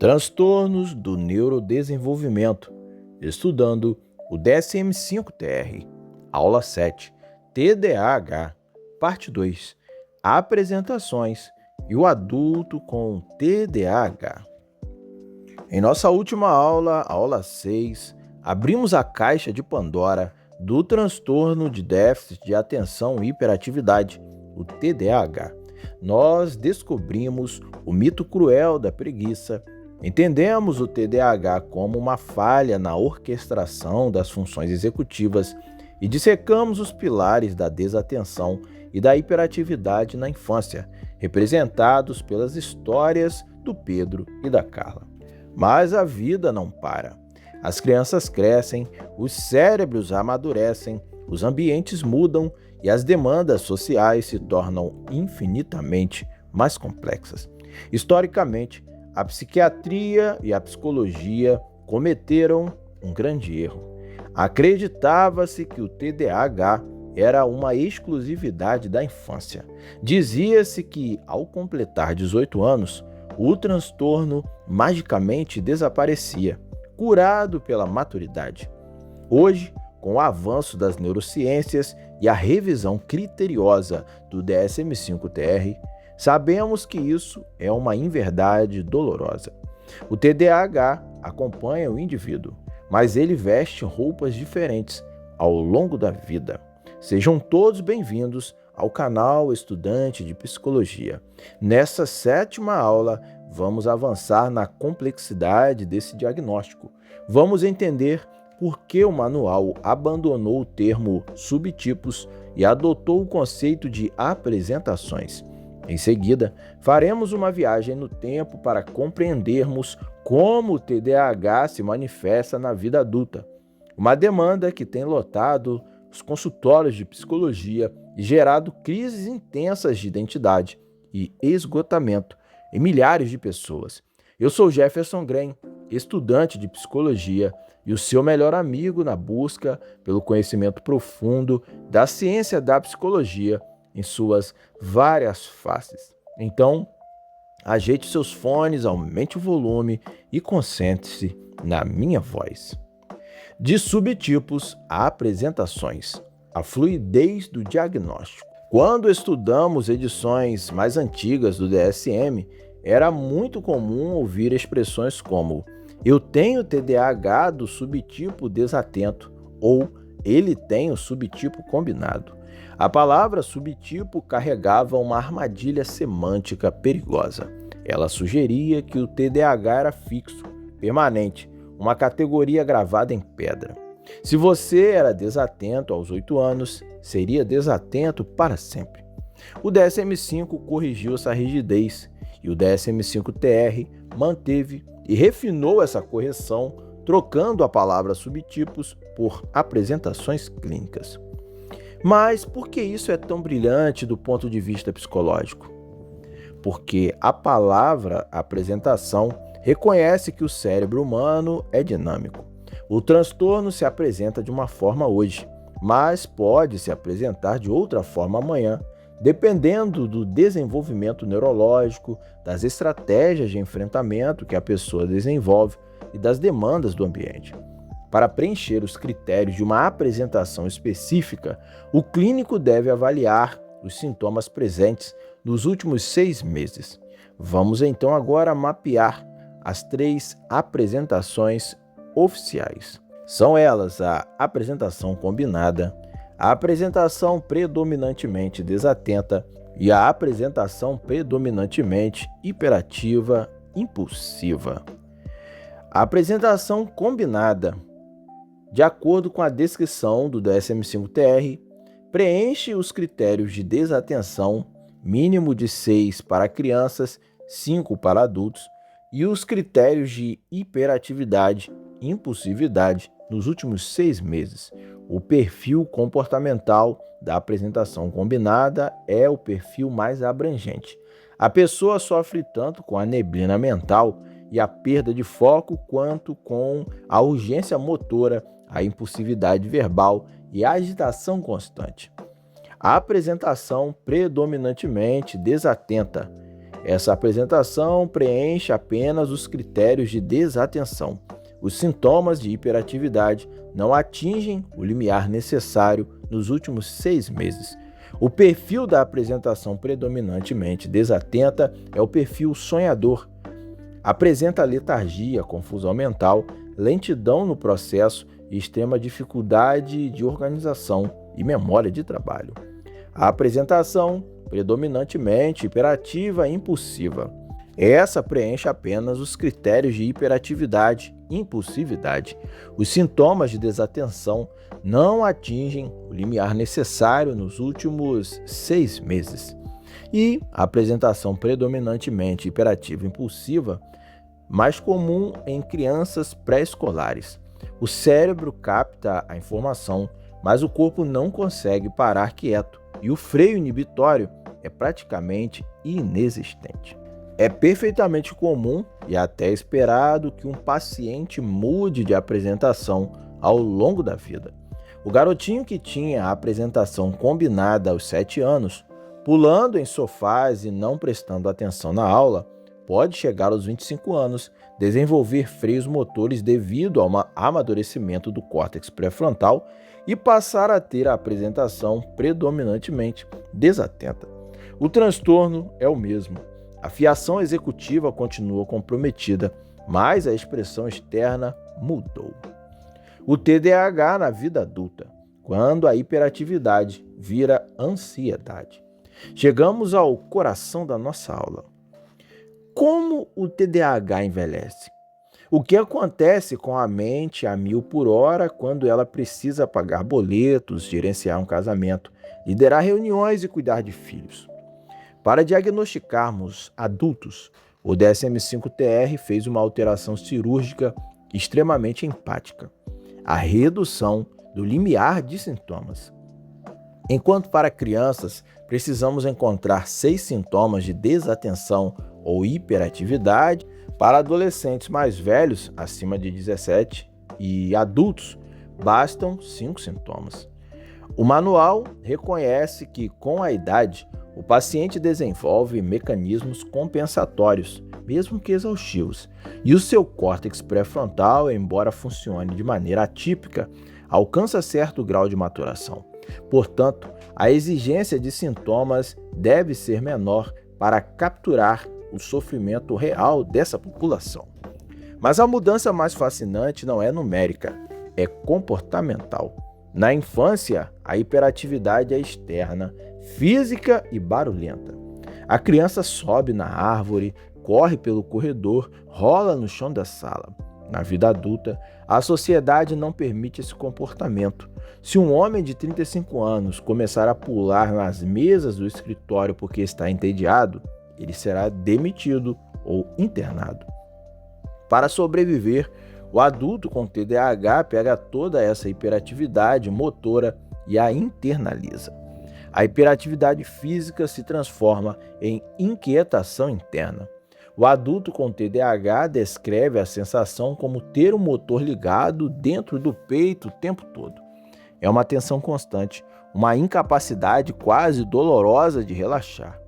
Transtornos do neurodesenvolvimento, estudando o DSM-5-TR, aula 7, TDAH, parte 2, apresentações e o adulto com TDAH. Em nossa última aula, aula 6, abrimos a caixa de Pandora do transtorno de déficit de atenção e hiperatividade, o TDAH. Nós descobrimos o mito cruel da preguiça. Entendemos o TDAH como uma falha na orquestração das funções executivas e dissecamos os pilares da desatenção e da hiperatividade na infância, representados pelas histórias do Pedro e da Carla. Mas a vida não para. As crianças crescem, os cérebros amadurecem, os ambientes mudam e as demandas sociais se tornam infinitamente mais complexas. Historicamente, a psiquiatria e a psicologia cometeram um grande erro. Acreditava-se que o TDAH era uma exclusividade da infância. Dizia-se que, ao completar 18 anos, o transtorno magicamente desaparecia, curado pela maturidade. Hoje, com o avanço das neurociências e a revisão criteriosa do DSM-5-TR, sabemos que isso é uma inverdade dolorosa. O TDAH acompanha o indivíduo, mas ele veste roupas diferentes ao longo da vida. Sejam todos bem-vindos ao canal Estudante de Psicologia. Nessa 7ª aula, vamos avançar na complexidade desse diagnóstico. Vamos entender por que o manual abandonou o termo subtipos e adotou o conceito de apresentações. Em seguida, faremos uma viagem no tempo para compreendermos como o TDAH se manifesta na vida adulta, uma demanda que tem lotado os consultórios de psicologia e gerado crises intensas de identidade e esgotamento em milhares de pessoas. Eu sou Jefferson Grem, estudante de psicologia e o seu melhor amigo na busca pelo conhecimento profundo da ciência da psicologia em suas várias faces. Então, ajeite seus fones, aumente o volume e concentre-se na minha voz. De subtipos a apresentações, a fluidez do diagnóstico. Quando estudamos edições mais antigas do DSM, era muito comum ouvir expressões como "eu tenho TDAH do subtipo desatento" ou "ele tem o subtipo combinado". A palavra subtipo carregava uma armadilha semântica perigosa. Ela sugeria que o TDAH era fixo, permanente, uma categoria gravada em pedra. Se você era desatento aos 8 anos, seria desatento para sempre. O DSM-5 corrigiu essa rigidez e o DSM-5-TR manteve e refinou essa correção, trocando a palavra subtipos por apresentações clínicas. Mas por que isso é tão brilhante do ponto de vista psicológico? Porque a palavra apresentação reconhece que o cérebro humano é dinâmico. O transtorno se apresenta de uma forma hoje, mas pode se apresentar de outra forma amanhã, dependendo do desenvolvimento neurológico, das estratégias de enfrentamento que a pessoa desenvolve e das demandas do ambiente. Para preencher os critérios de uma apresentação específica, o clínico deve avaliar os sintomas presentes nos últimos 6 meses. Vamos então agora mapear as 3 apresentações oficiais. São elas a apresentação combinada, a apresentação predominantemente desatenta e a apresentação predominantemente hiperativa impulsiva. A apresentação combinada, de acordo com a descrição do DSM-5-TR, preenche os critérios de desatenção, mínimo de 6 para crianças, 5 para adultos, e os critérios de hiperatividade e impulsividade nos últimos 6 meses. O perfil comportamental da apresentação combinada é o perfil mais abrangente. A pessoa sofre tanto com a neblina mental e a perda de foco quanto com a urgência motora, a impulsividade verbal e a agitação constante. A apresentação predominantemente desatenta Essa apresentação preenche apenas os critérios de desatenção. Os sintomas de hiperatividade não atingem o limiar necessário nos últimos 6 meses. O perfil da apresentação predominantemente desatenta é o perfil sonhador. Apresenta letargia, confusão mental, lentidão no processo e extrema dificuldade de organização e memória de trabalho. A apresentação predominantemente hiperativa e impulsiva. Essa preenche apenas os critérios de hiperatividade e impulsividade. Os sintomas de desatenção não atingem o limiar necessário nos últimos 6 meses. E a apresentação predominantemente hiperativa e impulsiva, mais comum em crianças pré-escolares. O cérebro capta a informação, mas o corpo não consegue parar quieto e o freio inibitório é praticamente inexistente. É perfeitamente comum e até esperado que um paciente mude de apresentação ao longo da vida. O garotinho que tinha a apresentação combinada aos 7 anos, pulando em sofás e não prestando atenção na aula, pode chegar aos 25 anos, desenvolver freios motores devido ao amadurecimento do córtex pré-frontal e passar a ter a apresentação predominantemente desatenta. O transtorno é o mesmo. A fiação executiva continua comprometida, mas a expressão externa mudou. O TDAH na vida adulta, quando a hiperatividade vira ansiedade. Chegamos ao coração da nossa aula. Como o TDAH envelhece? O que acontece com a mente a 1000 por hora quando ela precisa pagar boletos, gerenciar um casamento, liderar reuniões e cuidar de filhos? Para diagnosticarmos adultos, o DSM-5-TR fez uma alteração cirúrgica extremamente empática: a redução do limiar de sintomas. Enquanto para crianças precisamos encontrar 6 sintomas de desatenção ou hiperatividade, para adolescentes mais velhos, acima de 17, e adultos, bastam 5 sintomas. O manual reconhece que, com a idade, o paciente desenvolve mecanismos compensatórios, mesmo que exaustivos, e o seu córtex pré-frontal, embora funcione de maneira atípica, alcança certo grau de maturação. Portanto, a exigência de sintomas deve ser menor para capturar o sofrimento real dessa população. Mas a mudança mais fascinante não é numérica, é comportamental. Na infância, a hiperatividade é externa, física e barulhenta. A criança sobe na árvore, corre pelo corredor, rola no chão da sala. Na vida adulta, a sociedade não permite esse comportamento. Se um homem de 35 anos começar a pular nas mesas do escritório porque está entediado, ele será demitido ou internado. Para sobreviver, o adulto com TDAH pega toda essa hiperatividade motora e a internaliza. A hiperatividade física se transforma em inquietação interna. O adulto com TDAH descreve a sensação como ter o motor ligado dentro do peito o tempo todo. É uma tensão constante, uma incapacidade quase dolorosa de relaxar.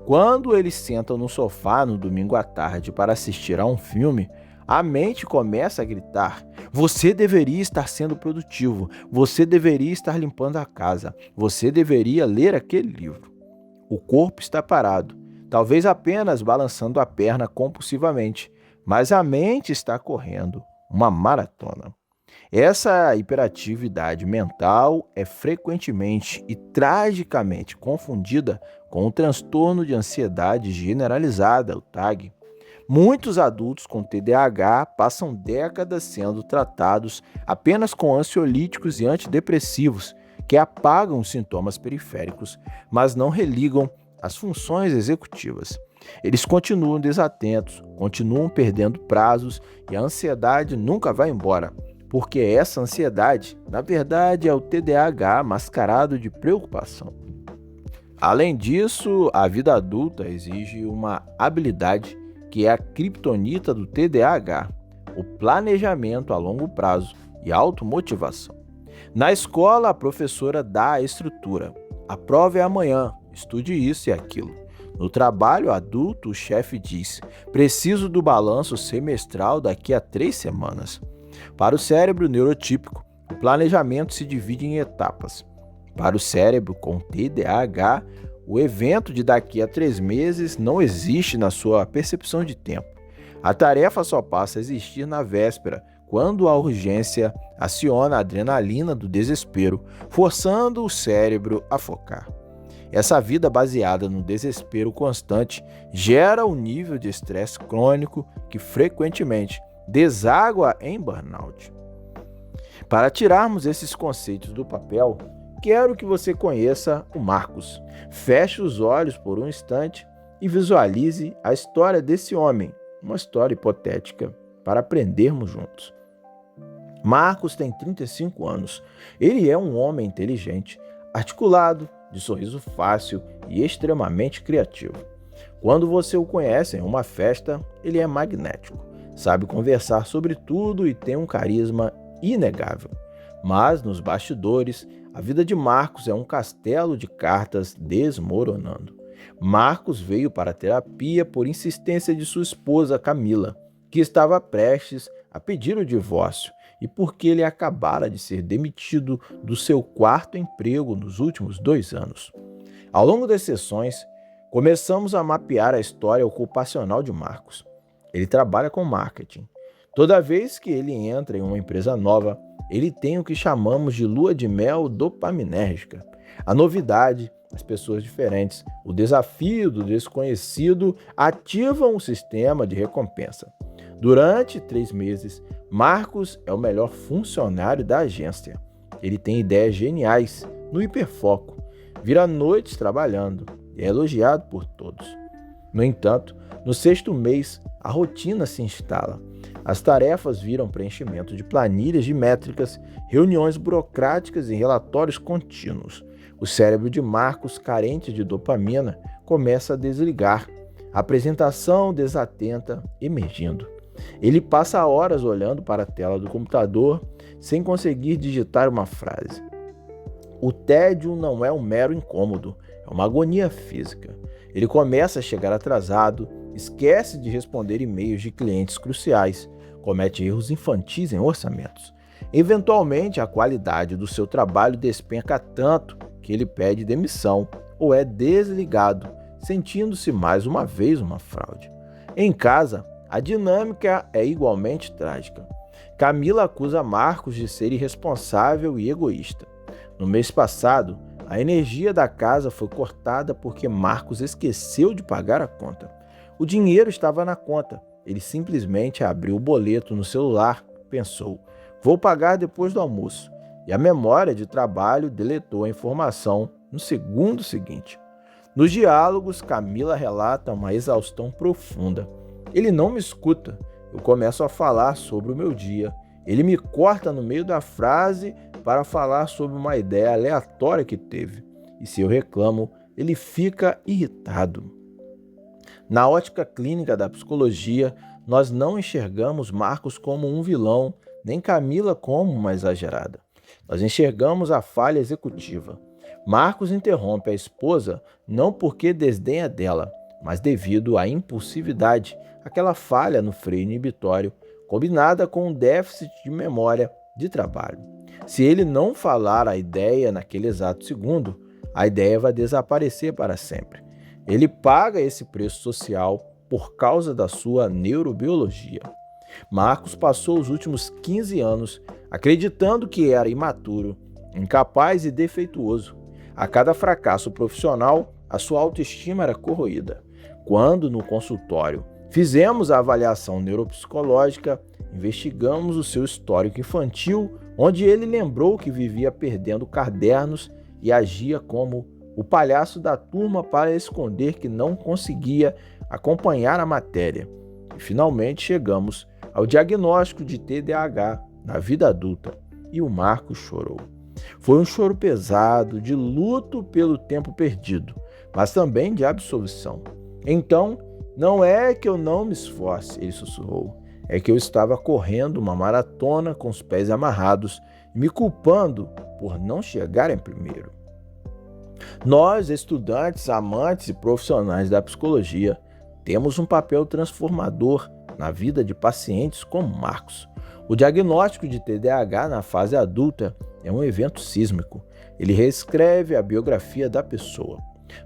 Quando eles sentam no sofá no domingo à tarde para assistir a um filme, a mente começa a gritar: você deveria estar sendo produtivo, você deveria estar limpando a casa, você deveria ler aquele livro. O corpo está parado, talvez apenas balançando a perna compulsivamente, mas a mente está correndo uma maratona. Essa hiperatividade mental é frequentemente e tragicamente confundida com o transtorno de ansiedade generalizada, o TAG. Muitos adultos com TDAH passam décadas sendo tratados apenas com ansiolíticos e antidepressivos, que apagam os sintomas periféricos, mas não religam as funções executivas. Eles continuam desatentos, continuam perdendo prazos e a ansiedade nunca vai embora, porque essa ansiedade, na verdade, é o TDAH mascarado de preocupação. Além disso, a vida adulta exige uma habilidade que é a criptonita do TDAH, o planejamento a longo prazo e automotivação. Na escola, a professora dá a estrutura. A prova é amanhã, estude isso e aquilo. No trabalho adulto, o chefe diz: preciso do balanço semestral daqui a 3 semanas. Para o cérebro neurotípico, o planejamento se divide em etapas. Para o cérebro com TDAH, o evento de daqui a 3 meses não existe na sua percepção de tempo. A tarefa só passa a existir na véspera, quando a urgência aciona a adrenalina do desespero, forçando o cérebro a focar. Essa vida baseada no desespero constante gera um nível de estresse crônico que frequentemente deságua em burnout. Para tirarmos esses conceitos do papel, quero que você conheça o Marcos. Feche os olhos por um instante e visualize a história desse homem, uma história hipotética, para aprendermos juntos. Marcos tem 35 anos. Ele é um homem inteligente, articulado, de sorriso fácil e extremamente criativo. Quando você o conhece em uma festa, ele é magnético, sabe conversar sobre tudo e tem um carisma inegável. Mas nos bastidores, a vida de Marcos é um castelo de cartas desmoronando. Marcos veio para a terapia por insistência de sua esposa Camila, que estava prestes a pedir o divórcio e porque ele acabara de ser demitido do seu 4º emprego nos últimos 2 anos. Ao longo das sessões, começamos a mapear a história ocupacional de Marcos. Ele trabalha com marketing. Toda vez que ele entra em uma empresa nova, ele tem o que chamamos de lua de mel dopaminérgica. A novidade, as pessoas diferentes, o desafio do desconhecido ativam o sistema de recompensa. Durante 3 meses, Marcos é o melhor funcionário da agência. Ele tem ideias geniais, no hiperfoco, vira noites trabalhando e é elogiado por todos. No entanto, no 6º mês, a rotina se instala. As tarefas viram preenchimento de planilhas de métricas, reuniões burocráticas e relatórios contínuos. O cérebro de Marcos, carente de dopamina, começa a desligar. A apresentação desatenta emergindo. Ele passa horas olhando para a tela do computador sem conseguir digitar uma frase. O tédio não é um mero incômodo, é uma agonia física. Ele começa a chegar atrasado, esquece de responder e-mails de clientes cruciais, comete erros infantis em orçamentos. Eventualmente, a qualidade do seu trabalho despenca tanto que ele pede demissão ou é desligado, sentindo-se mais uma vez uma fraude. Em casa, a dinâmica é igualmente trágica. Camila acusa Marcos de ser irresponsável e egoísta. No mês passado, a energia da casa foi cortada porque Marcos esqueceu de pagar a conta. O dinheiro estava na conta. Ele simplesmente abriu o boleto no celular, pensou: vou pagar depois do almoço. E a memória de trabalho deletou a informação no segundo seguinte. Nos diálogos, Camila relata uma exaustão profunda. Ele não me escuta. Eu começo a falar sobre o meu dia. Ele me corta no meio da frase para falar sobre uma ideia aleatória que teve. E se eu reclamo, ele fica irritado. Na ótica clínica da psicologia, nós não enxergamos Marcos como um vilão, nem Camila como uma exagerada. Nós enxergamos a falha executiva. Marcos interrompe a esposa não porque desdenha dela, mas devido à impulsividade, aquela falha no freio inibitório, combinada com um déficit de memória de trabalho. Se ele não falar a ideia naquele exato segundo, a ideia vai desaparecer para sempre. Ele paga esse preço social por causa da sua neurobiologia. Marcos passou os últimos 15 anos acreditando que era imaturo, incapaz e defeituoso. A cada fracasso profissional, a sua autoestima era corroída. Quando, no consultório, fizemos a avaliação neuropsicológica, investigamos o seu histórico infantil, onde ele lembrou que vivia perdendo cadernos e agia como o palhaço da turma para esconder que não conseguia acompanhar a matéria. E finalmente chegamos ao diagnóstico de TDAH na vida adulta e o Marcos chorou. Foi um choro pesado, de luto pelo tempo perdido, mas também de absolvição. Então, não é que eu não me esforce, ele sussurrou, é que eu estava correndo uma maratona com os pés amarrados e me culpando por não chegar em primeiro. Nós, estudantes, amantes e profissionais da psicologia, temos um papel transformador na vida de pacientes como Marcos. O diagnóstico de TDAH na fase adulta é um evento sísmico. Ele reescreve a biografia da pessoa.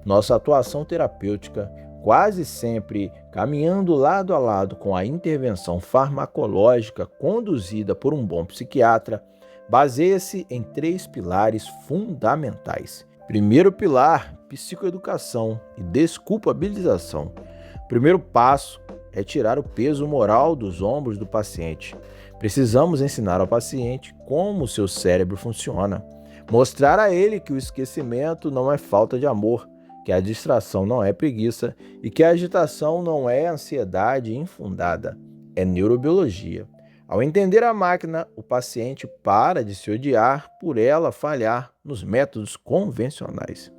Nossa atuação terapêutica, quase sempre caminhando lado a lado com a intervenção farmacológica conduzida por um bom psiquiatra, baseia-se em 3 pilares fundamentais. Primeiro pilar, psicoeducação e desculpabilização. Primeiro passo é tirar o peso moral dos ombros do paciente. Precisamos ensinar ao paciente como o seu cérebro funciona. Mostrar a ele que o esquecimento não é falta de amor, que a distração não é preguiça e que a agitação não é ansiedade infundada, é neurobiologia. Ao entender a máquina, o paciente para de se odiar por ela falhar nos métodos convencionais.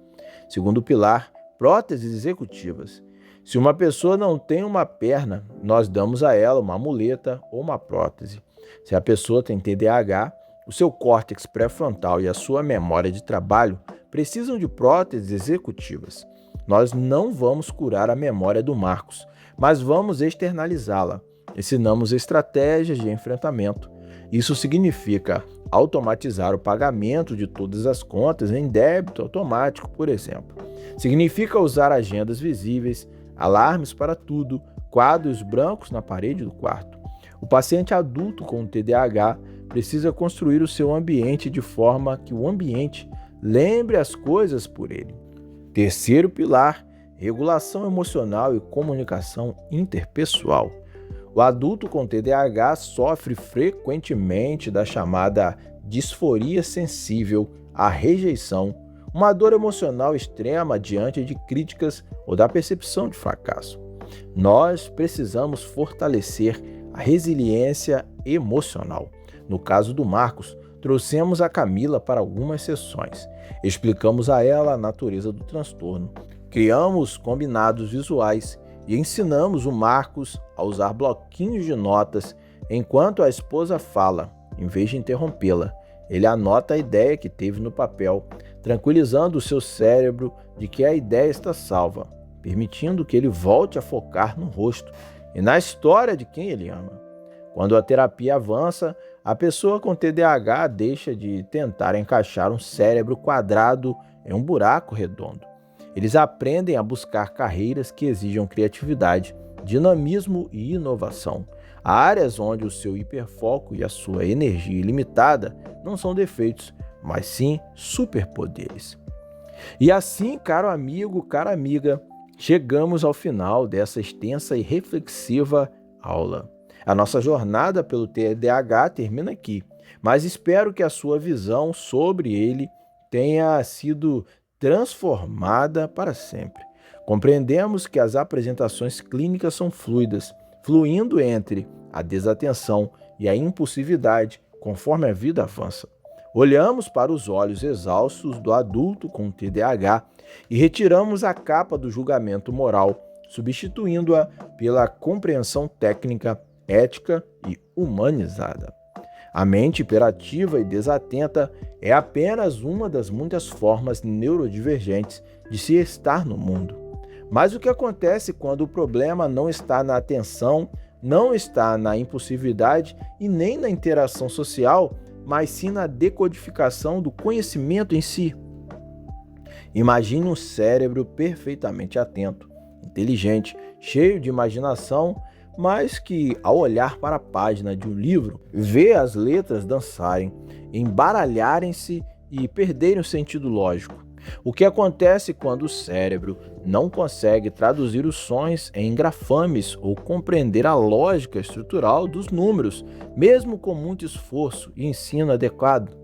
Segundo pilar, próteses executivas. Se uma pessoa não tem uma perna, nós damos a ela uma muleta ou uma prótese. Se a pessoa tem TDAH, o seu córtex pré-frontal e a sua memória de trabalho precisam de próteses executivas. Nós não vamos curar a memória do Marcos, mas vamos externalizá-la. Ensinamos estratégias de enfrentamento. Isso significa automatizar o pagamento de todas as contas em débito automático, por exemplo. Significa usar agendas visíveis, alarmes para tudo, quadros brancos na parede do quarto. O paciente adulto com TDAH precisa construir o seu ambiente de forma que o ambiente lembre as coisas por ele. Terceiro pilar, regulação emocional e comunicação interpessoal. O adulto com TDAH sofre frequentemente da chamada disforia sensível à rejeição, uma dor emocional extrema diante de críticas ou da percepção de fracasso. Nós precisamos fortalecer a resiliência emocional. No caso do Marcos, trouxemos a Camila para algumas sessões. Explicamos a ela a natureza do transtorno. Criamos combinados visuais e ensinamos o Marcos a usar bloquinhos de notas enquanto a esposa fala, em vez de interrompê-la. Ele anota a ideia que teve no papel, tranquilizando o seu cérebro de que a ideia está salva, permitindo que ele volte a focar no rosto e na história de quem ele ama. Quando a terapia avança, a pessoa com TDAH deixa de tentar encaixar um cérebro quadrado em um buraco redondo. Eles aprendem a buscar carreiras que exijam criatividade, dinamismo e inovação. Áreas onde o seu hiperfoco e a sua energia ilimitada não são defeitos, mas sim superpoderes. E assim, caro amigo, cara amiga, chegamos ao final dessa extensa e reflexiva aula. A nossa jornada pelo TDAH termina aqui, mas espero que a sua visão sobre ele tenha sido transformada para sempre. Compreendemos que as apresentações clínicas são fluidas, fluindo entre a desatenção e a impulsividade conforme a vida avança. Olhamos para os olhos exaustos do adulto com TDAH e retiramos a capa do julgamento moral, substituindo-a pela compreensão técnica, ética e humanizada. A mente hiperativa e desatenta é apenas uma das muitas formas neurodivergentes de se estar no mundo. Mas o que acontece quando o problema não está na atenção, não está na impulsividade e nem na interação social, mas sim na decodificação do conhecimento em si? Imagine um cérebro perfeitamente atento, inteligente, cheio de imaginação, mas que, ao olhar para a página de um livro, vê as letras dançarem, embaralharem-se e perderem o sentido lógico. O que acontece quando o cérebro não consegue traduzir os sons em grafames ou compreender a lógica estrutural dos números, mesmo com muito esforço e ensino adequado?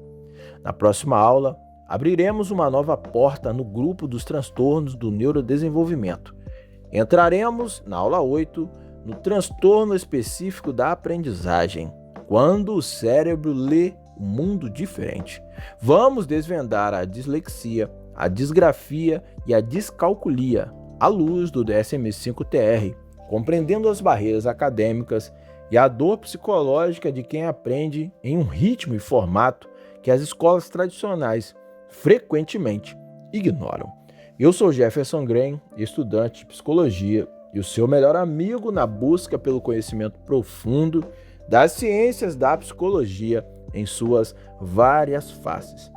Na próxima aula, abriremos uma nova porta no grupo dos transtornos do neurodesenvolvimento. Entraremos, na aula 8, no transtorno específico da aprendizagem, quando o cérebro lê um mundo diferente. Vamos desvendar a dislexia, a disgrafia e a descalculia à luz do DSM-5-TR, compreendendo as barreiras acadêmicas e a dor psicológica de quem aprende em um ritmo e formato que as escolas tradicionais frequentemente ignoram. Eu sou Jefferson Graham, estudante de psicologia e o seu melhor amigo na busca pelo conhecimento profundo das ciências da psicologia em suas várias faces.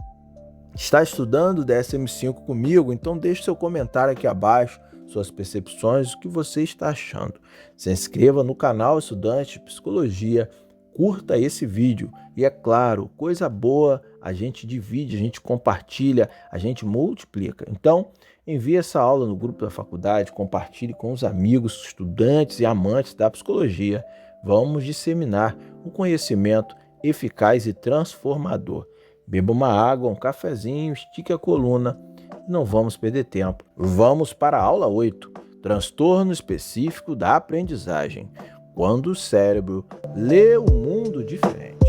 Está estudando o DSM-5 comigo? Então deixe seu comentário aqui abaixo, suas percepções, o que você está achando. Se inscreva no canal Estudante de Psicologia, curta esse vídeo e, é claro, coisa boa, a gente divide, a gente compartilha, a gente multiplica. Então, envie essa aula no grupo da faculdade, compartilhe com os amigos, estudantes e amantes da psicologia. Vamos disseminar um conhecimento eficaz e transformador. Beba uma água, um cafezinho, estique a coluna. Não vamos perder tempo. Vamos para a aula 8. Transtorno específico da aprendizagem. Quando o cérebro lê o mundo diferente.